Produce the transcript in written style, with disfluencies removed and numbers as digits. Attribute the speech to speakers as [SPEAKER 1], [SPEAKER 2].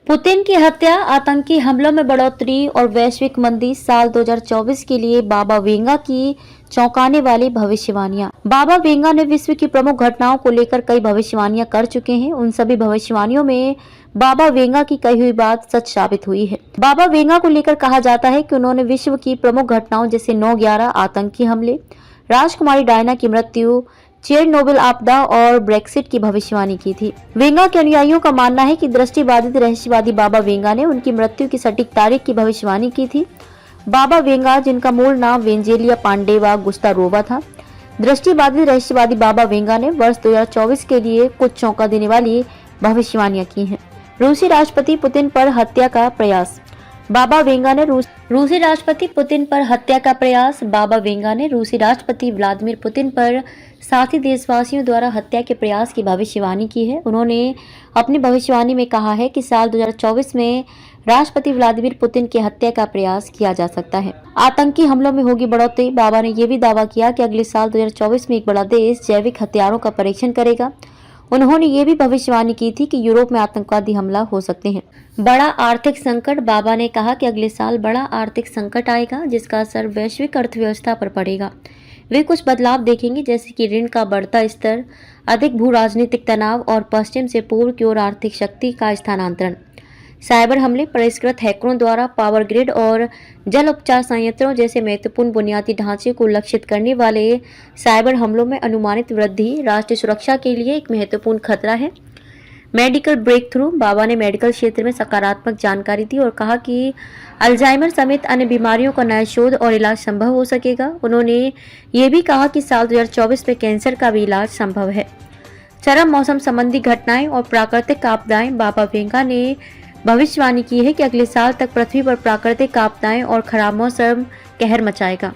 [SPEAKER 1] Putin की हत्या, आतंकी हमलों में बढ़ोतरी और वैश्विक मंदी। साल 2024 के लिए बाबा वेंगा की चौंकाने वाली भविष्यवाणियां। बाबा वेंगा ने विश्व की प्रमुख घटनाओं को लेकर कई भविष्यवाणियां कर चुके हैं। उन सभी भविष्यवाणियों में बाबा वेंगा की कही हुई बात सच साबित हुई है। बाबा वेंगा को लेकर कहा जाता है कि उन्होंने विश्व की प्रमुख घटनाओं जैसे 9/11 आतंकी हमले, राजकुमारी डायना की मृत्यु, चेरनोबिल आपदा और ब्रेक्सिट की भविष्यवाणी की थी। वेंगा के अनुयायियों का मानना है कि दृष्टिबाधित रहस्यवादी बाबा वेंगा ने उनकी मृत्यु की सटीक तारीख की भविष्यवाणी की थी। बाबा वेंगा, जिनका मूल नाम वेंजेलिया पांडेवा गुस्तारोवा था, दृष्टिबाधित रहस्यवादी बाबा वेंगा ने वर्ष 2024 के लिए कुछ चौंका देने वाली भविष्यवाणियां की हैं। रूसी राष्ट्रपति पुतिन पर हत्या का प्रयास। बाबा वेंगा ने रूसी राष्ट्रपति पुतिन पर हत्या का प्रयास। बाबा वेंगा ने रूसी राष्ट्रपति व्लादिमीर पुतिन पर साथी देशवासियों द्वारा हत्या के प्रयास की भविष्यवाणी की है। उन्होंने अपनी भविष्यवाणी में कहा है कि साल 2024 में राष्ट्रपति व्लादिमीर पुतिन की हत्या का प्रयास किया जा सकता है। आतंकी हमलों में होगी बढ़ोतरी। बाबा ने यह भी दावा किया कि अगले साल 2024 में एक बड़ा देश जैविक हथियारों का परीक्षण करेगा। उन्होंने ये भी भविष्यवाणी की थी कि यूरोप में आतंकवादी हमला हो सकते हैं। बड़ा आर्थिक संकट। बाबा ने कहा कि अगले साल बड़ा आर्थिक संकट आएगा जिसका असर वैश्विक अर्थव्यवस्था पर पड़ेगा। वे कुछ बदलाव देखेंगे जैसे कि ऋण का बढ़ता स्तर, अधिक भू राजनीतिक तनाव और पश्चिम से पूर्व की ओर आर्थिक शक्ति का स्थानांतरण। साइबर हमले, परिष्कृत हैकरों द्वारा पावर ग्रिड और जल उपचार संयंत्रों जैसे महत्वपूर्ण बुनियादी ढांचे को लक्षित करने वाले साइबर हमलों में अनुमानित वृद्धि राष्ट्रीय सुरक्षा के लिए एक महत्वपूर्ण खतरा है। Medical break through. बाबा ने मेडिकल क्षेत्र में सकारात्मक जानकारी दी और कहा कि अल्जाइमर समेत अन्य बीमारियों का नया शोध और इलाज संभव हो सकेगा। उन्होंने ये भी कहा कि साल 2024 में कैंसर का भी इलाज संभव है। चरम मौसम संबंधी घटनाएं और प्राकृतिक आपदाएं। बाबा वेंगा ने भविष्यवाणी की है कि अगले साल तक पृथ्वी पर प्राकृतिक आपदाएं और खराब मौसम कहर मचाएगा।